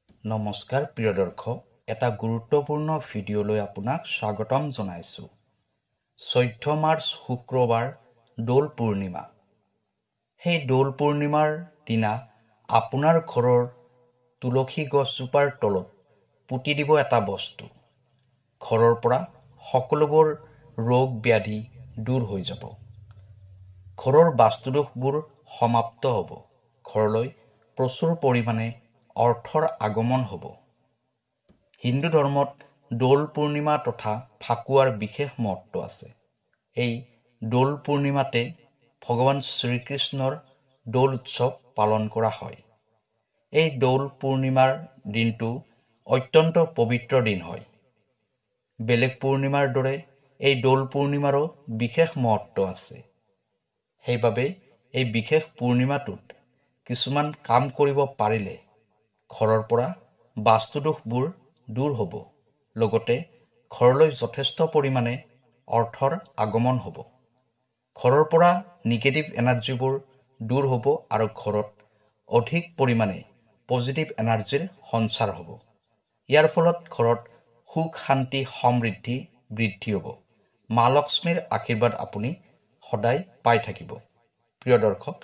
নমস্কাৰ প্ৰিয় দৰ্শক, এটা গুৰুত্বপূৰ্ণ ভিডিঅ'লৈ আপোনাক স্বাগতম জনাইছোঁ। 14 মাৰ্চ শুক্ৰবাৰ দৌল পূৰ্ণিমা। সেই দৌল পূৰ্ণিমাৰ দিনা আপোনাৰ ঘৰৰ তুলসী গছজোপাৰ তলত পুতি দিব এটা বস্তু। ঘৰৰ পৰা সকলোবোৰ ৰোগ ব্যাধি দূৰ হৈ যাব। ঘৰৰ বাস্তুদোষবোৰ সমাপ্ত হ'ব। ঘৰলৈ প্ৰচুৰ পৰিমাণে অৰ্থৰ আগমন হ'ব। হিন্দু ধৰ্মত দৌল পূৰ্ণিমা তথা ফাকুৱাৰ বিশেষ মহত্ব আছে। এই দৌল পূৰ্ণিমাতে ভগৱান শ্ৰীকৃষ্ণৰ দৌল উৎসৱ পালন কৰা হয়। এই দৌল পূৰ্ণিমাৰ দিনটো অত্যন্ত পবিত্ৰ দিন হয়। বেলেগ পূৰ্ণিমাৰ দৰে এই দৌল পূৰ্ণিমাৰো বিশেষ মহত্ব আছে। সেইবাবে এই বিশেষ পূৰ্ণিমাটোত কিছুমান কাম কৰিব পাৰিলে ঘৰৰ পৰা বাস্তুদোষবোৰ দূৰ হ'ব। লগতে ঘৰলৈ যথেষ্ট পৰিমাণে অৰ্থৰ আগমন হ'ব। ঘৰৰ পৰা নিগেটিভ এনাৰ্জিবোৰ দূৰ হ'ব আৰু ঘৰত অধিক পৰিমাণে পজিটিভ এনাৰ্জিৰ সঞ্চাৰ হ'ব। ইয়াৰ ফলত ঘৰত সুখ শান্তি সমৃদ্ধি বৃদ্ধি হ'ব। মা লক্ষ্মীৰ আশীৰ্বাদ আপুনি সদায় পাই থাকিব। প্ৰিয় দৰ্শক,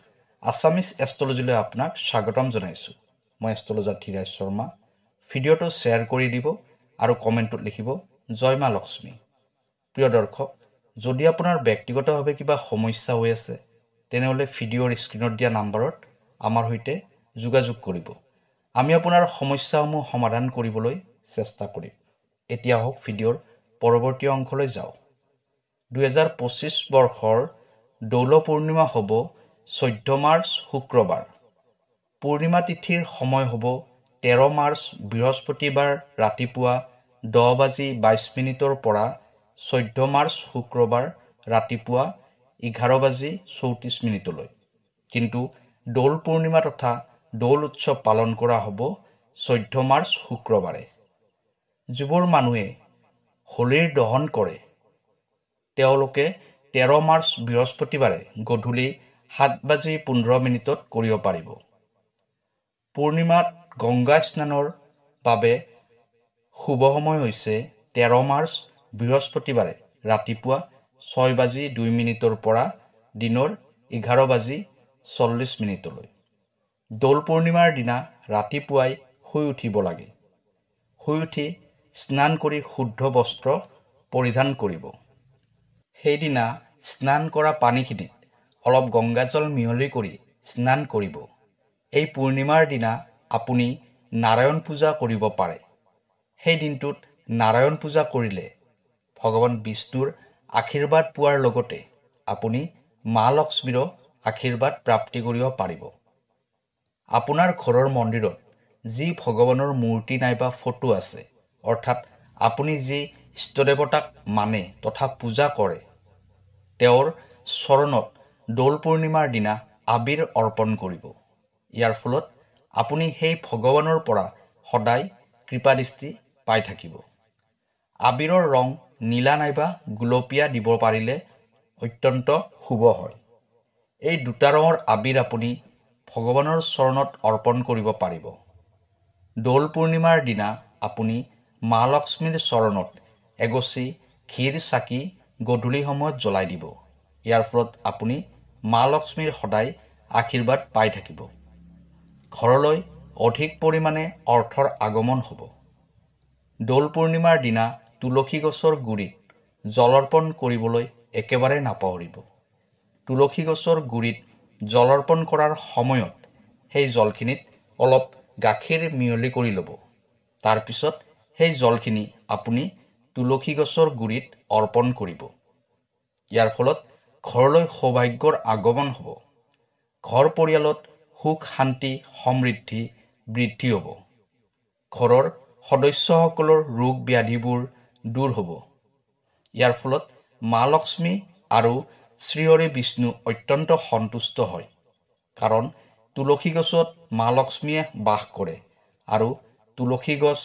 আছামিজ এষ্ট্ৰলজীলৈ আপোনাক স্বাগতম জনাইছোঁ। মই এষ্ট্ৰলজাৰ ধীৰাজ শৰ্মা। ভিডিঅ'টো শ্বেয়াৰ কৰি দিব আৰু কমেণ্টত লিখিব জয় মা লক্ষ্মী। প্ৰিয় দৰ্শক, যদি আপোনাৰ ব্যক্তিগতভাৱে কিবা সমস্যা হৈ আছে তেনেহ'লে ভিডিঅ'ৰ স্ক্ৰীণত দিয়া নাম্বাৰত আমাৰ সৈতে যোগাযোগ কৰিব। আমি আপোনাৰ সমস্যাসমূহ সমাধান কৰিবলৈ চেষ্টা কৰিম। এতিয়া হওক ভিডিঅ'ৰ পৰৱৰ্তী অংশলৈ যাওঁ। 2025 বৰ্ষৰ দৌল পূৰ্ণিমা হ'ব 14 মাৰ্চ শুক্ৰবাৰ। পূৰ্ণিমা তিথিৰ সময় হ'ব 13 মাৰ্চ বৃহস্পতিবাৰ ৰাতিপুৱা 10:22 পৰা 14 মাৰ্চ শুক্ৰবাৰ ৰাতিপুৱা 11:34লৈ। কিন্তু দৌল পূৰ্ণিমা তথা দৌল উৎসৱ পালন কৰা হ'ব 14 মাৰ্চ শুক্ৰবাৰে। যিবোৰ মানুহে হোলীৰ দহন কৰে তেওঁলোকে 13 মাৰ্চ বৃহস্পতিবাৰে গধূলি 7:15 কৰিব পাৰিব। পূৰ্ণিমাত গংগা স্নানৰ বাবে শুভ সময় হৈছে 13 মাৰ্চ বৃহস্পতিবাৰে ৰাতিপুৱা 6:02 পৰা দিনৰ 11:40লৈ। দৌল পূৰ্ণিমাৰ দিনা ৰাতিপুৱাই শুই উঠিব লাগে। শুই উঠি স্নান কৰি শুদ্ধ বস্ত্ৰ পৰিধান কৰিব। সেইদিনা স্নান কৰা পানীখিনিত অলপ গংগাজল মিহলি কৰি স্নান কৰিব। এই পূৰ্ণিমাৰ দিনা আপুনি নাৰায়ণ পূজা কৰিব পাৰে। সেই দিনটোত নাৰায়ণ পূজা কৰিলে ভগৱান বিষ্ণুৰ আশীৰ্বাদ পোৱাৰ লগতে আপুনি মা লক্ষ্মীৰো আশীৰ্বাদ প্ৰাপ্তি কৰিব পাৰিব। আপোনাৰ ঘৰৰ মন্দিৰত যি ভগৱানৰ মূৰ্তি নাইবা ফটো আছে, অৰ্থাৎ আপুনি যি ইষ্টদেৱতাক মানে তথা পূজা কৰে, তেওঁৰ চৰণত দৌল পূৰ্ণিমাৰ দিনা আবিৰ অৰ্পণ কৰিব। ইয়াৰ ফলত আপুনি সেই ভগৱানৰ পৰা সদায় কৃপাদৃষ্টি পাই থাকিব। আবিৰৰ ৰং নীলা নাইবা গুলপীয়া দিব পাৰিলে অত্যন্ত শুভ হয়। এই দুটা ৰঙৰ আবিৰ আপুনি ভগৱানৰ চৰণত অৰ্পণ কৰিব পাৰিব। দৌল পূৰ্ণিমাৰ দিনা আপুনি মা লক্ষ্মীৰ চৰণত এগছি ঘিৰ চাকি গধূলি সময়ত জ্বলাই দিব। ইয়াৰ ফলত আপুনি মা লক্ষ্মীৰ সদায় আশীৰ্বাদ পাই থাকিব। ঘৰলৈ অধিক পৰিমাণে অৰ্থৰ আগমন হ'ব। দৌল পূৰ্ণিমাৰ দিনা তুলসী গছৰ গুৰিত জল অৰ্পণ কৰিবলৈ একেবাৰে নাপাহৰিব। তুলসী গছৰ গুৰিত জল অৰ্পণ কৰাৰ সময়ত সেই জলখিনিত অলপ গাখীৰ মিহলি কৰি ল'ব। তাৰপিছত সেই জলখিনি আপুনি তুলসী গছৰ গুৰিত অৰ্পণ কৰিব। ইয়াৰ ফলত ঘৰলৈ সৌভাগ্যৰ আগমন হ'ব। ঘৰ পৰিয়ালত সুখ শান্তি সমৃদ্ধি বৃদ্ধি হ'ব। ঘৰৰ সদস্যসকলৰ ৰোগ ব্যাধিবোৰ দূৰ হ'ব। ইয়াৰ ফলত মা লক্ষ্মী আৰু শ্ৰীহৰি বিষ্ণু অত্যন্ত সন্তুষ্ট হয়। কাৰণ তুলসী গছত মা লক্ষ্মীয়ে বাস কৰে আৰু তুলসী গছ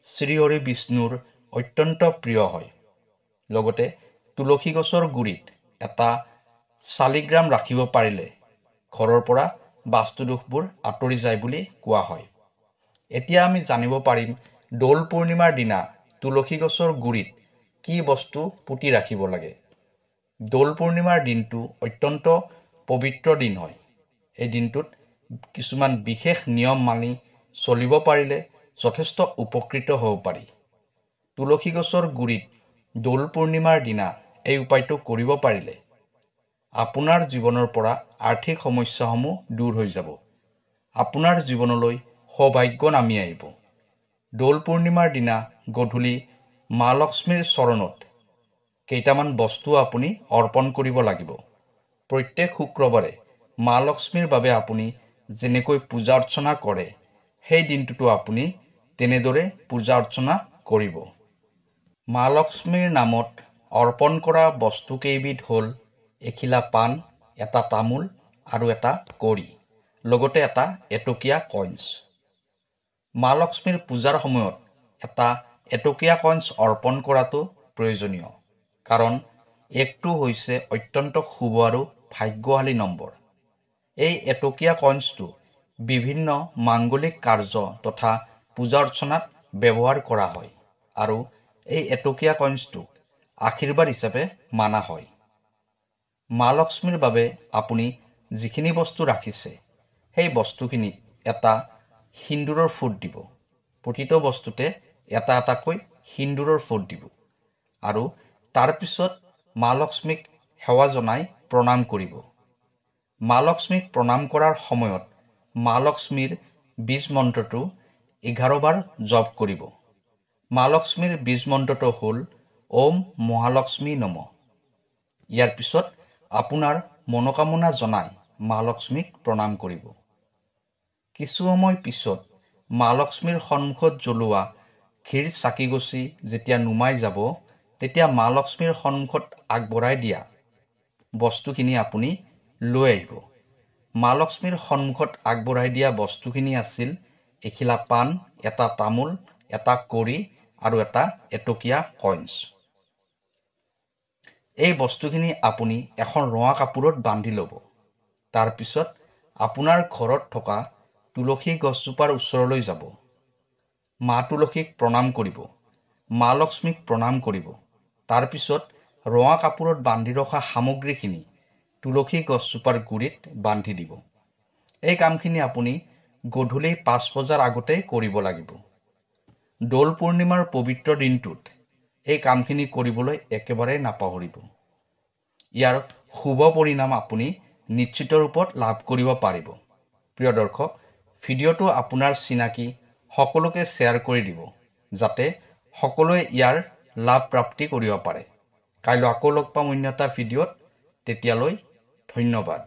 শ্ৰীহৰি বিষ্ণুৰ অত্যন্ত প্ৰিয় হয়। লগতে তুলসী গছৰ গুৰিত এটা শালিগ্ৰাম ৰাখিব পাৰিলে ঘৰৰ পৰা বাস্তুদোষবোৰ আঁতৰি যায় বুলি কোৱা হয়। এতিয়া আমি জানিব পাৰিম দৌল পূৰ্ণিমাৰ দিনা তুলসী গছৰ গুৰিত কি বস্তু পুতি ৰাখিব লাগে। দৌল পূৰ্ণিমাৰ দিনটো অত্যন্ত পবিত্ৰ দিন হয়। এই দিনটোত কিছুমান বিশেষ নিয়ম মানি চলিব পাৰিলে যথেষ্ট উপকৃত হ'ব পাৰি। তুলসী গছৰ গুৰিত দৌল পূৰ্ণিমাৰ দিনা এই উপায়টো কৰিব পাৰিলে আপোনাৰ জীৱনৰ পৰা আৰ্থিক সমস্যাসমূহ দূৰ হৈ যাব। আপোনাৰ জীৱনলৈ সৌভাগ্য নামি আহিব। দৌল পূৰ্ণিমাৰ দিনা গধূলি মা লক্ষ্মীৰ চৰণত কেইটামান বস্তু আপুনি অৰ্পণ কৰিব লাগিব। প্ৰত্যেক শুক্ৰবাৰে মা লক্ষ্মীৰ বাবে আপুনি যেনেকৈ পূজা অৰ্চনা কৰে, সেই দিনটোতো আপুনি তেনেদৰে পূজা অৰ্চনা কৰিব। মা লক্ষ্মীৰ নামত অৰ্পণ কৰা বস্তু কেইবিধ হ'ল এখিলা পাণ, এটা তামোল আৰু এটা কড়ি, লগতে এটা এটকীয়া কইন্স। মা লক্ষ্মীৰ পূজাৰ সময়ত এটা এটকীয়া কইন্স অৰ্পণ কৰাটো প্ৰয়োজনীয়, কাৰণ একটো হৈছে অত্যন্ত শুভ আৰু ভাগ্যশালী নম্বৰ। এই এটকীয়া কইন্সটো বিভিন্ন মাংগলিক কাৰ্য তথা পূজা অৰ্চনাত ব্যৱহাৰ কৰা হয় আৰু এই এটকীয়া কইন্সটোক আশীৰ্বাদ হিচাপে মানা হয়। মা লক্ষ্মীৰ বাবে আপুনি যিখিনি বস্তু ৰাখিছে সেই বস্তুখিনিত এটা সিন্দুৰৰ ফুট দিব। প্ৰতিটো বস্তুতে এটা এটাকৈ সিন্দুৰৰ ফুট দিব আৰু তাৰপিছত মা লক্ষ্মীক সেৱা জনাই প্ৰণাম কৰিব। মা লক্ষ্মীক প্ৰণাম কৰাৰ সময়ত মা লক্ষ্মীৰ বীজ মন্ত্ৰটো 11 বাৰ জপ কৰিব। মা লক্ষ্মীৰ বীজ মন্ত্ৰটো হ'ল ওম মহালক্ষ্মী নম। ইয়াৰ পিছত আপোনাৰ মনোকামনা জনাই মা লক্ষ্মীক প্ৰণাম কৰিব। কিছু সময় পিছত মা লক্ষ্মীৰ সন্মুখত জ্বলোৱা ঘিৰ চাকিগছি যেতিয়া নুমাই যাব, তেতিয়া মা লক্ষ্মীৰ সন্মুখত আগবঢ়াই দিয়া বস্তুখিনি আপুনি লৈ আহিব। মা লক্ষ্মীৰ সন্মুখত আগবঢ়াই দিয়া বস্তুখিনি আছিল এখিলা পাণ, এটা তামোল, এটা কড়ি আৰু এটা এটকীয়া কইন্স। এই বস্তুখিনি আপুনি এখন ৰঙা কাপোৰত বান্ধি ল'ব। তাৰপিছত আপোনাৰ ঘৰত থকা তুলসী গছজোপাৰ ওচৰলৈ যাব। মা তুলসীক প্ৰণাম কৰিব, মা লক্ষ্মীক প্ৰণাম কৰিব। তাৰপিছত ৰঙা কাপোৰত বান্ধি ৰখা সামগ্ৰীখিনি তুলসী গছজোপাৰ গুৰিত বান্ধি দিব। এই কামখিনি আপুনি গধূলি 5 বজাৰ আগতেই কৰিব লাগিব। দৌল পূৰ্ণিমাৰ পবিত্ৰ দিনটোত এই কামখিনি কৰিবলৈ একেবাৰে নাপাহৰিব। ইয়াৰ শুভ পৰিণাম আপুনি নিশ্চিত ৰূপত লাভ কৰিব পাৰিব। প্ৰিয় দৰ্শক, ভিডিঅ'টো আপোনাৰ চিনাকি সকলোকে শ্বেয়াৰ কৰি দিব, যাতে সকলোৱে ইয়াৰ লাভ প্ৰাপ্তি কৰিব পাৰে। কাইলৈ আকৌ লগ পাম অন্য এটা ভিডিঅ'ত। তেতিয়ালৈ ধন্যবাদ।